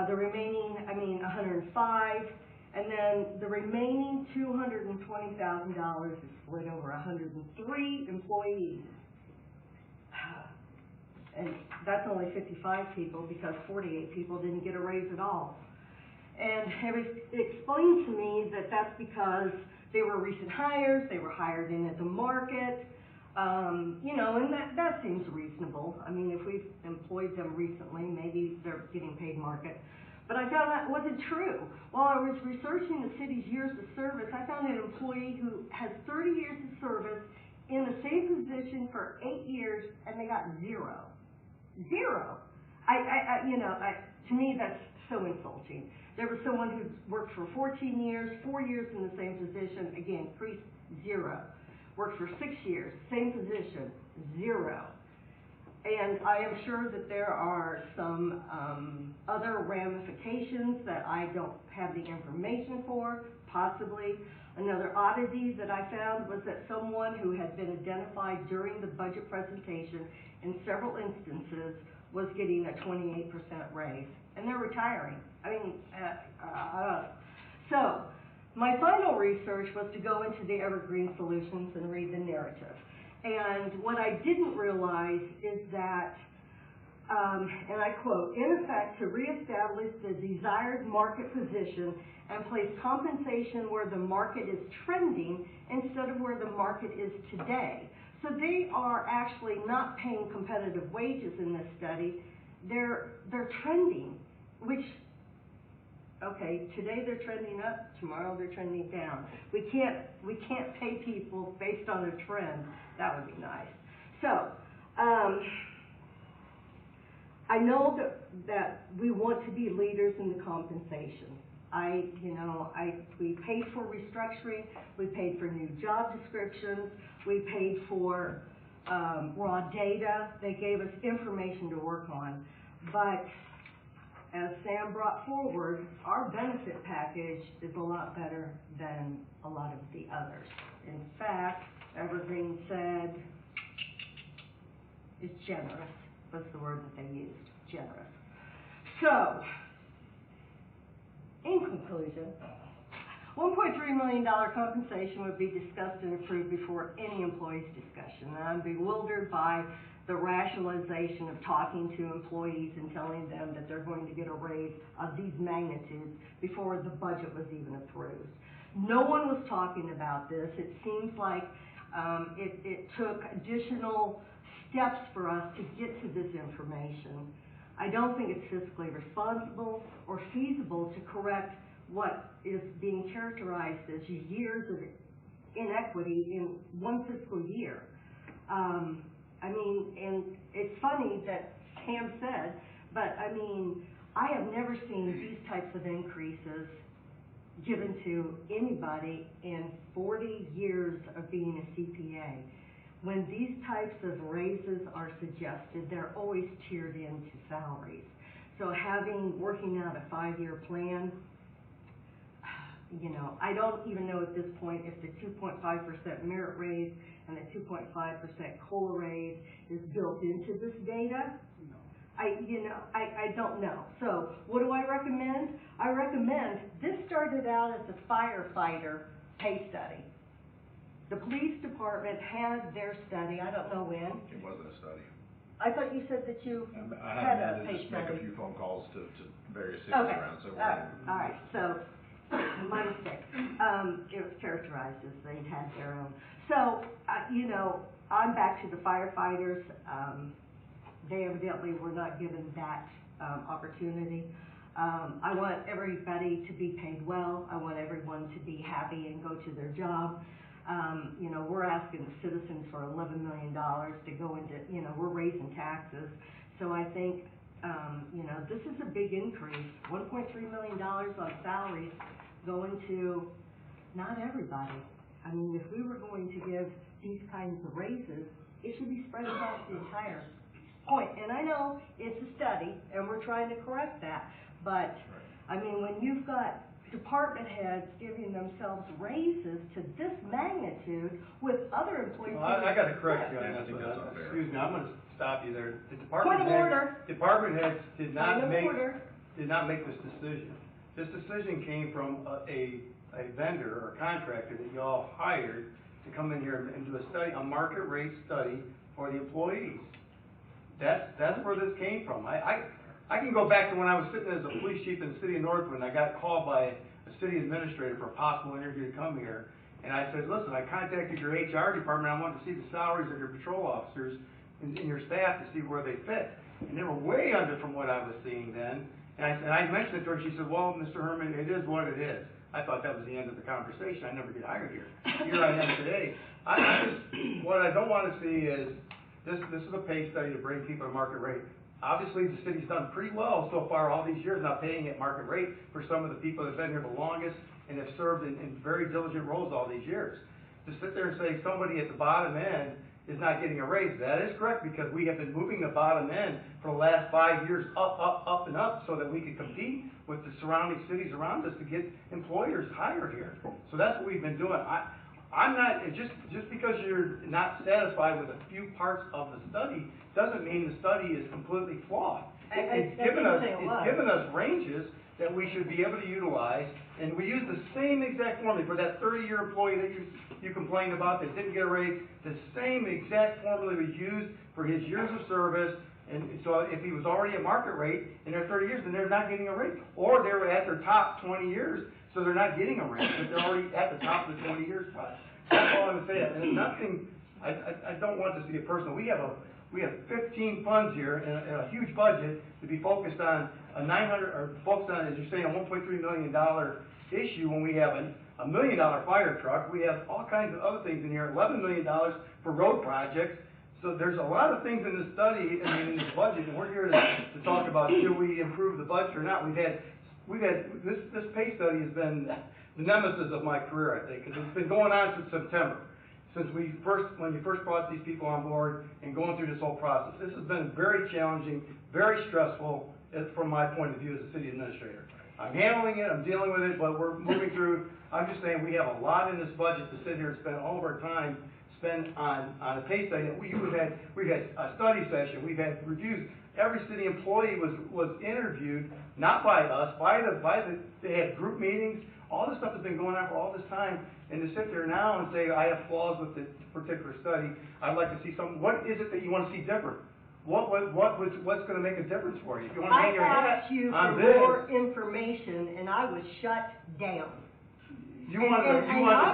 The remaining, 105. And then the remaining $220,000 is split over 103 employees. And that's only 55 people because 48 people didn't get a raise at all. And it explained to me that that's because they were recent hires, they were hired in at the market, and that seems reasonable. I mean, if we've employed them recently, maybe they're getting paid market. But I found that wasn't true. While I was researching the city's years of service, I found an employee who has 30 years of service in the same position for 8 years, and they got zero. Zero. To me, that's so insulting. There was someone who worked for 14 years, 4 years in the same position, again, increased zero. Worked for 6 years, same position, zero. And I am sure that there are some other ramifications that I don't have the information for, possibly. Another oddity that I found was that someone who had been identified during the budget presentation in several instances was getting a 28% raise, and they're retiring. So my final research was to go into the Evergreen Solutions and read the narrative. And what I didn't realize is that, and I quote, in effect, to reestablish the desired market position and place compensation where the market is trending instead of where the market is today. So they are actually not paying competitive wages in this study. They're trending, which, okay, today they're trending up, tomorrow they're trending down. We can't pay people based on a trend. That would be nice. So, I know that we want to be leaders in the compensation. We paid for restructuring, we paid for new job descriptions, we paid for raw data. They gave us information to work on. But as Sam brought forward, our benefit package is a lot better than a lot of the others. In fact, Evergreen said it's generous, was the word that they used, generous. So, in conclusion, $1.3 million compensation would be discussed and approved before any employee's discussion. And I'm bewildered by the rationalization of talking to employees and telling them that they're going to get a raise of these magnitudes before the budget was even approved. No one was talking about this. It seems like it took additional steps for us to get to this information. I don't think it's fiscally responsible or feasible to correct what is being characterized as years of inequity in one fiscal year. And it's funny that Sam said, but I have never seen these types of increases given to anybody in 40 years of being a CPA. When these types of raises are suggested, they're always tiered into salaries. So working out a 5-year plan, I don't even know at this point if the 2.5% merit raise and the 2.5% COLA raise is built into this data. No. I don't know. So what do I recommend? I recommend, this started out as a firefighter pay study. The police department had their study, I don't know when. It wasn't a study. I thought you said that you I had had a to pay just make a study. few phone calls to various cities Okay. around, so All right, so my mistake. It was characterized as they had their own. So, I'm back to the firefighters. They evidently were not given that opportunity. I want everybody to be paid well. I want everyone to be happy and go to their job. You know, we're asking the citizens for $11 million to go into, you know, we're raising taxes. So I think, you know, this is a big increase, $1.3 million on salaries going to not everybody. I mean, if we were going to give these kinds of raises, it should be spread across the entire point. And I know it's a study, and we're trying to correct that, but, I mean, when you've got department heads giving themselves raises to this magnitude with other employees. Well, I gotta correct you on Yeah, I this think one. that's unfair. Excuse me, I'm gonna stop you there. The Point of order. Department heads did Point not of order. make this decision. This decision came from a vendor or contractor that y'all hired to come in here and do a study, a market rate study for the employees. That's where this came from. I can go back to when I was sitting as a police chief in the city of Northwood, and I got called by a city administrator for a possible interview to come here. And I said, listen, I contacted your HR department. I wanted to see the salaries of your patrol officers and your staff to see where they fit. And they were way under from what I was seeing then. And I mentioned it to her. She said, well, Mr. Herman, it is what it is. I thought that was the end of the conversation. I never get hired here. Here I am today. What I don't want to see is this is a pay study to bring people to market rate. Obviously, the city's done pretty well so far all these years, not paying at market rate for some of the people that have been here the longest and have served in very diligent roles all these years. To sit there and say somebody at the bottom end is not getting a raise, that is correct, because we have been moving the bottom end for the last 5 years up and up so that we can compete with the surrounding cities around us to get employers hired here. So that's what we've been doing. I'm not, just because you're not satisfied with a few parts of the study doesn't mean the study is completely flawed. It's given us ranges that we should be able to utilize, and we use the same exact formula for that 30-year employee that you complained about that didn't get a raise. The same exact formula was used for his years of service, and so if he was already at market rate in their 30 years, then they're not getting a raise. Or they were at their top 20 years, so they're not getting a raise, but they're already at the top of the 20 years. That's all I'm saying. And it's nothing, I don't want this to get personal. We have 15 funds here and a huge budget to be focused on focused on, as you're saying, a $1.3 million issue when we have a $1 million fire truck. We have all kinds of other things in here, $11 million for road projects. So there's a lot of things in this study, in this budget, and we're here to talk about should we improve the budget or not. We've had this pay study has been the nemesis of my career, I think, because it's been going on since September. Since when you first brought these people on board and going through this whole process. This has been very challenging, very stressful from my point of view as a city administrator. I'm handling it, I'm dealing with it, but we're moving through. I'm just saying we have a lot in this budget to sit here and spend all of our time spent on a pay study. We've had a study session, we've had reviews. Every city employee was interviewed, not by us, they had group meetings. All this stuff has been going on for all this time, and to sit there now and say I have flaws with this particular study, I'd like to see something. What is it that you want to see different? What's going to make a difference for you? If you want to hang your hat asked you on for this, more information, and I was shut down. you want a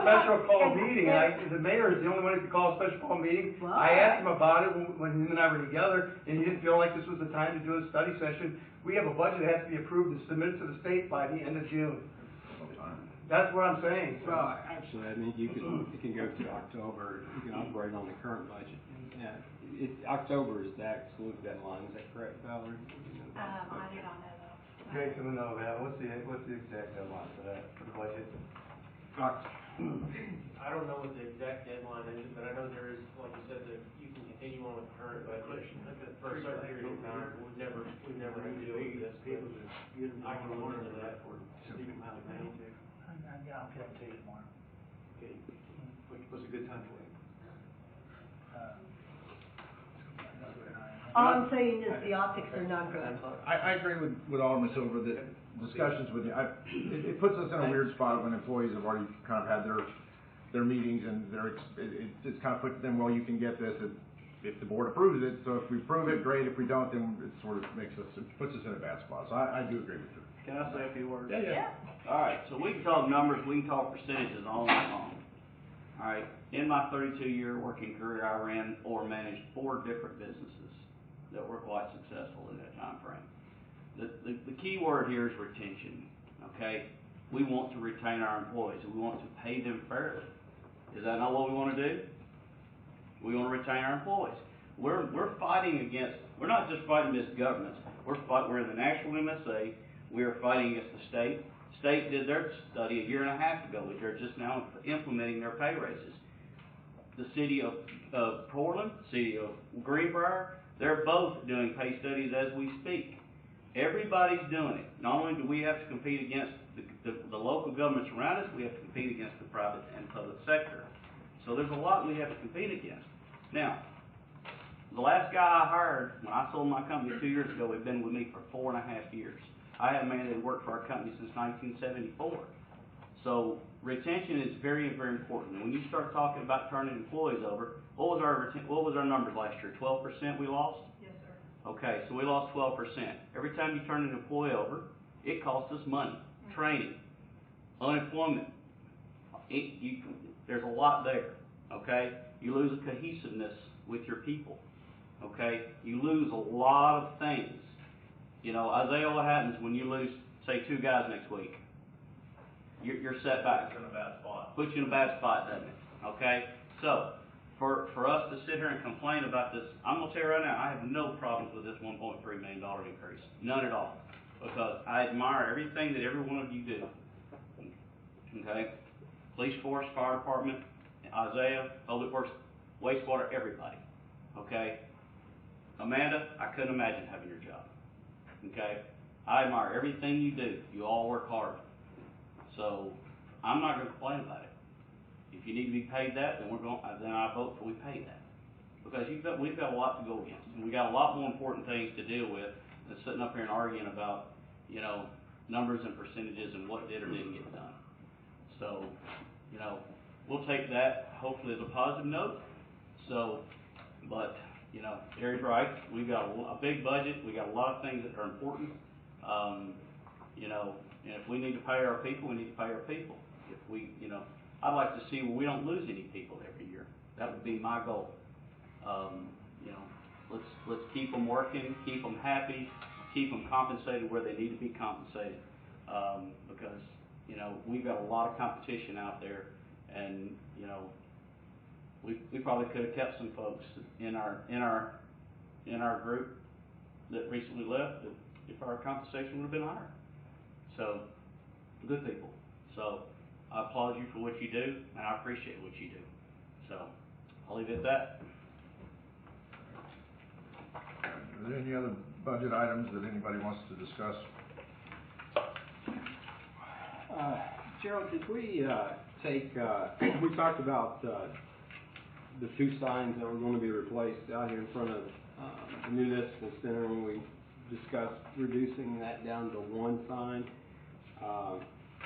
special call meeting, and the mayor is the only one who can call a special call meeting. Well, I asked him about it when him and I were together, and he didn't feel like this was the time to do a study session. We have a budget that has to be approved and submitted to the state by the end of June. That's what I'm saying. So. Well, actually, I think you can go to October. You can operate on the current budget. October is the absolute deadline. Is that correct, Valerie? I do not know that. Jason would know that. What's the exact deadline for the budget? I don't know what the exact deadline is, but I know there is, like you said, that you can continue on with the current budget for a certain period of time. We've never had to deal with this, but I can look into that for Steve amount of money too. I'll get them to you tomorrow. Okay. What's a good time for you? All I'm saying is the optics are not good. I agree with Alderman Silver that discussions with you, it puts us in a weird spot when employees have already kind of had their meetings and it's kind of puts them, well, you can get this if the board approves it. So if we approve it, great. If we don't, then it sort of puts us in a bad spot. So I do agree with you. Can I say a few words? Yeah. All right, so we can talk numbers, we can talk percentages all night long. All right, in my 32-year working career, I ran or managed 4 different businesses that were quite successful in that time frame. The key word here is retention, okay? We want to retain our employees, and we want to pay them fairly. Is that not what we wanna do? We wanna retain our employees. We're fighting against, we're not just fighting against governments, we're in the national MSA, we are fighting against the state. State did their study a year and a half ago, they're just now implementing their pay raises. The city of Portland, city of Greenbrier, they're both doing pay studies as we speak. Everybody's doing it. Not only do we have to compete against the local governments around us, we have to compete against the private and public sector. So there's a lot we have to compete against. Now, the last guy I hired, when I sold my company 2 years ago, had been with me for 4.5 years. I had a man that had worked for our company since 1974. So retention is very, very important. And when you start talking about turning employees over, what was our numbers last year? 12% we lost? Yes, sir. Okay, so we lost 12%. Every time you turn an employee over, it costs us money, training, unemployment. There's a lot there, okay? You lose a cohesiveness with your people, okay? You lose a lot of things. You know, Isaiah, what happens when you lose, say, 2 guys next week? You're set back. Puts you in a bad spot. Puts you in a bad spot, doesn't it? Okay? So, for us to sit here and complain about this, I'm going to tell you right now, I have no problems with this $1.3 million increase. None at all. Because I admire everything that every one of you do. Okay? Police force, fire department, Isaiah, public works, wastewater, everybody. Okay? Amanda, I couldn't imagine having your job. Okay? I admire everything you do. You all work hard. So, I'm not going to complain about it. If you need to be paid that, then I vote for we pay that. Because we've got a lot to go against. And we've got a lot more important things to deal with than sitting up here and arguing about, you know, numbers and percentages and what did or didn't get done. So, you know, we'll take that hopefully as a positive note. So, but, you know, Gary's right. We've got a big budget. We got a lot of things that are important. You know, and if we need to pay our people, we need to pay our people. If we, you know, I'd like to see where we don't lose any people every year. That would be my goal. You know, let's keep them working, keep them happy, keep them compensated where they need to be compensated. Because, you know, we've got a lot of competition out there, and, you know, we probably could have kept some folks in our group that recently left if our compensation would have been higher. So, good people. So, I applaud you for what you do, and I appreciate what you do. So, I'll leave it at that. Are there any other budget items that anybody wants to discuss? Gerald, did we we talked about the 2 signs that were going to be replaced out here in front of the municipal center when we discussed reducing that down to 1 sign.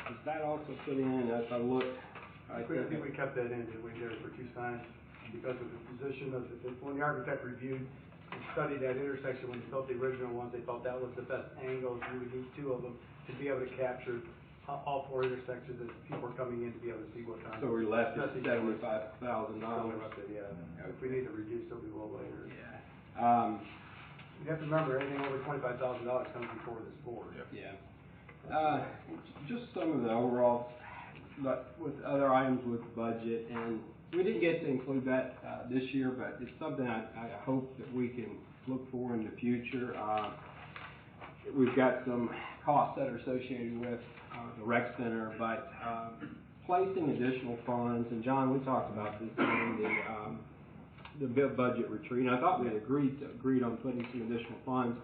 Is that also put in? As I look, I think we kept that in, did we, there for 2 signs, because of the position of when the architect reviewed and studied that intersection when they built the original ones, they felt that was the best angle. You would need 2 of them to be able to capture all 4 intersections as people are coming in to be able to see what time. So we left at $75,000. If we need to reduce, it'll be a little later. Yeah. You have to remember, anything over $25,000 comes before this board. Yeah. Just some of the overall, but with other items with budget, and we didn't get to include that this year, but it's something I hope that we can look for in the future. We've got some costs that are associated with the rec center, but placing additional funds, and John, we talked about this in the budget retreat, and I thought we had agreed on putting some additional funds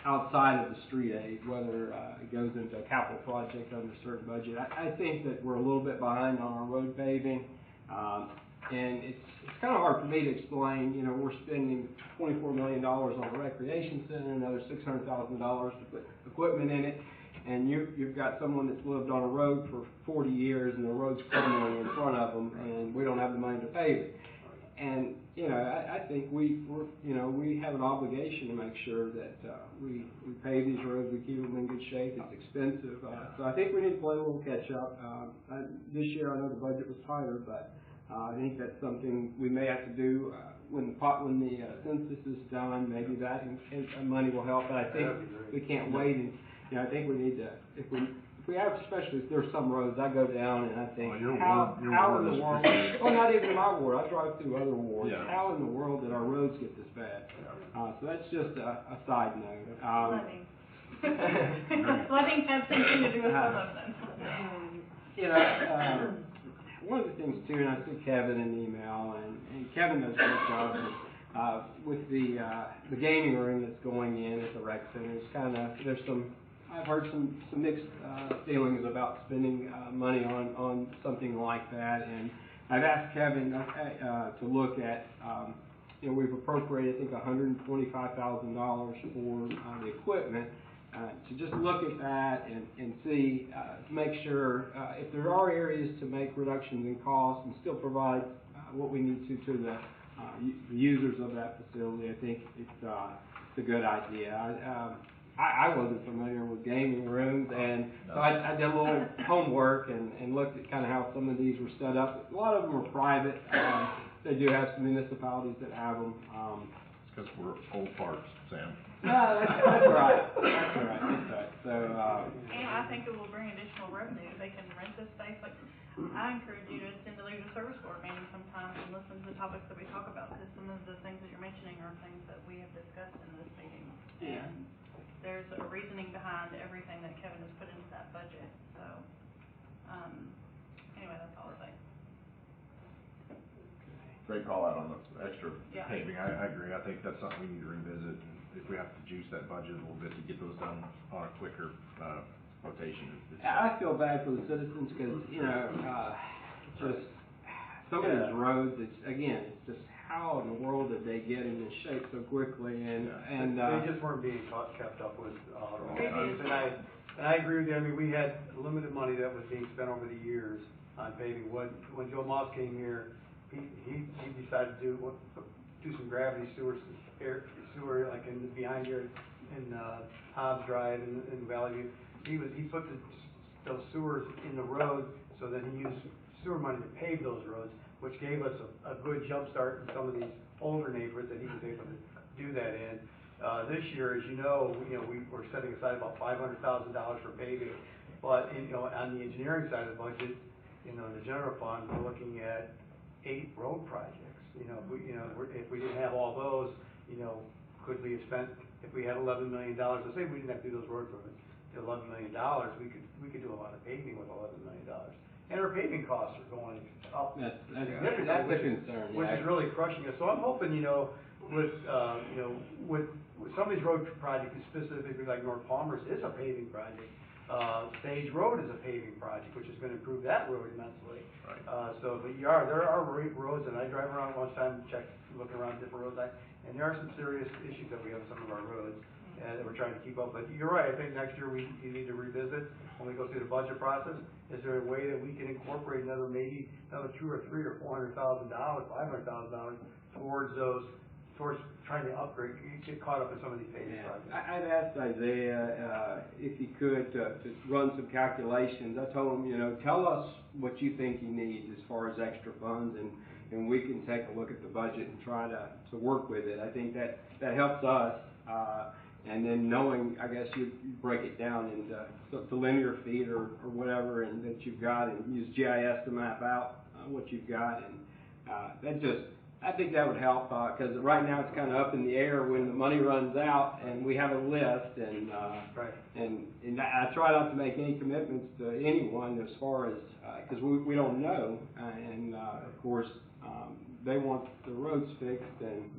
outside of the street aid, whether it goes into a capital project under a certain budget. I think that we're a little bit behind on our road paving, and it's kind of hard for me to explain. You know, we're spending $24 million on a recreation center, another $600,000 to put equipment in it, and you've got someone that's lived on a road for 40 years and the road's crumbling in front of them, and we don't have the money to pave it. And, you know, I think we have an obligation to make sure that we pave these roads, we keep them in good shape. It's expensive. So I think we need to play a little catch up. This year I know the budget was tighter, but I think that's something we may have to do when the census is done. Maybe that and money will help. But I think we can't wait. And, you know, I think we need to, if if we have, especially if there's some roads, I go down and I think, Oh, your how ward in is the world, pretty- well, not even my ward, I drive through other wards, Yeah. how in the world did our roads get this bad? So that's just a side note. Flooding has something to do with some of them. You know, one of the things too, and I see Kevin in the email, and Kevin does a great job with the gaming room that's going in at the rec center. It's kind of, I've heard some mixed feelings about spending money on something like that, and I've asked Kevin to look at, you know, we've appropriated, I think, $125,000 for the equipment. To just look at that and see, to make sure if there are areas to make reductions in cost and still provide what we need to the users of that facility, I think it's a good idea. I wasn't familiar with gaming rooms, and so I did a little homework and looked at kind of how some of these were set up. A lot of them are private. They do have some municipalities that have them. It's because we're old parts, Sam. No, that's right. That's right. So, And I think it will bring additional revenue. They can rent this space. Like, I encourage you to attend the League of Service Board meeting sometimes and listen to the topics that we talk about, because some of the things that you're mentioning are things that we have discussed in this meeting. Yeah. And there's a reasoning behind everything that Kevin has put into that budget. So, anyway, that's all I'll say. Great call out on the extra Yeah. paving. I agree. I think that's something we need to revisit. And if we have to juice that budget a little bit to get those done on a quicker rotation. I feel bad for the citizens because, you know, just some of these roads, it's just how in the world did they get in this shape so quickly? And they just weren't being kept up with. Maybe. And I agree with you. I mean, we had limited money that was being spent over the years on paving. When Joe Moss came here, he decided to do some gravity sewer like behind here in Hobbs Drive in Valley View. He put those sewers in the road, so then he used sewer money to pave those roads, which gave us a good jump start in some of these older neighborhoods that he was able to do that in. This year, as you know, we were setting aside about $500,000 for paving, but on the engineering side of the budget, in the general fund, we're looking at 8 road projects. If we didn't have all those, could we have spent, if we had $11 million, let's say we didn't have to do those road improvements, $11 million, we could do a lot of paving with $11 million. And our paving costs are going up significantly, that's a concern, which is really crushing us. So I'm hoping, with some of these road projects, specifically like North Palmer's, is a paving project. Stage Road is a paving project, which is going to improve that road immensely. Right. But there are roads, and I drive around lunchtime, looking around different roads, and there are some serious issues that we have on some of our roads that we're trying to keep up. But you're right. I think next year we need to revisit when we go through the budget process. Is there a way that we can incorporate another $200,000 or $300,000 or $400,000, $500,000 towards trying to upgrade, get caught up in some of these paving projects? I've asked Isaiah if he could to run some calculations. I told him, tell us what you think you need as far as extra funds, and we can take a look at the budget and try to work with it. I think that helps us. And then knowing, I guess you break it down into linear feet or whatever, and that you've got, and use GIS to map out what you've got, and I think that would help because right now it's kind of up in the air when the money runs out, and we have a list, and and I try not to make any commitments to anyone as far as because we don't know, and of course they want the roads fixed and.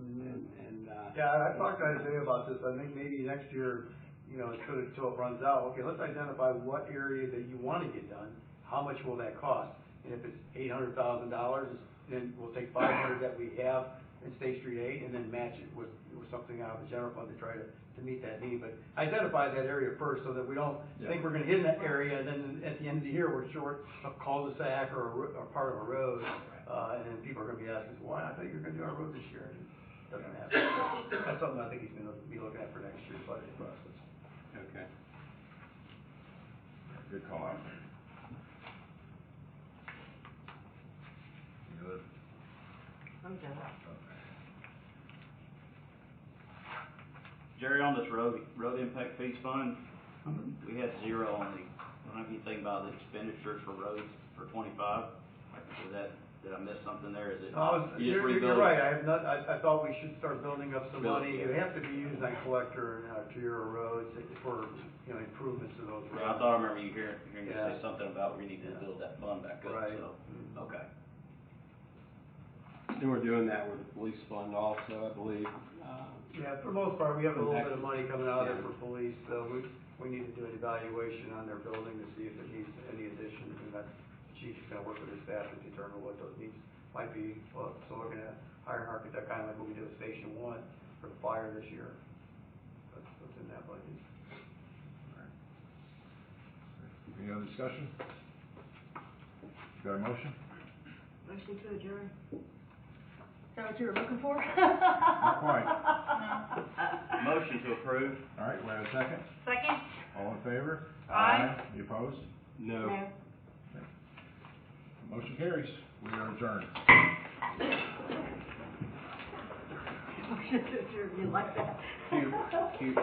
Yeah, I talked to Isaiah about this. I think maybe next year, until it runs out, okay, let's identify what area that you want to get done. How much will that cost? And if it's $800,000, then we'll take $500 that we have in State Street 8 and then match it with something out of the general fund to try to meet that need. But identify that area first so that we don't think we're going to hit in that area, and then at the end of the year we're short a cul-de-sac or part of a road, and then people are going to be asking, why? I thought you were going to do our road this year. Doesn't happen. So that's something I think he's going to be looking at for next year's budget process. Okay. Good call out. Any other? I'm done. Jerry, on this road impact fees fund, we had 0 on the whenever you think about the expenditures for roads for 25, is that, did I miss something there? Is it? You're right, I thought we should start building up some Build, money. yeah. You have to be used on collector and arterial roads for, improvements to those roads. Yeah, I thought I remember hearing you Yeah. say something about we need to Yeah. build that fund back up, Right. so, okay. And we're doing that with the police fund also, I believe. Yeah, for the most part, we have a little bit of Exactly. money coming out of there Yeah. for police, so we need to do an evaluation on their building to see if it needs any additions, and that chief's gonna work with his staff to determine what those needs might be. Well, so we're gonna hire an architect, kinda like what we did with Station One for the fire this year. That's what's in that budget. Any other discussion? Got a motion? Motion to adjourn. Is that what you were looking for? Not quite. Motion to approve. All right, we have a second? Second? All in favor? Aye. You opposed? No. No. Motion carries. We are adjourned. Motion to adjourn, you like that? Cute, cute, cute.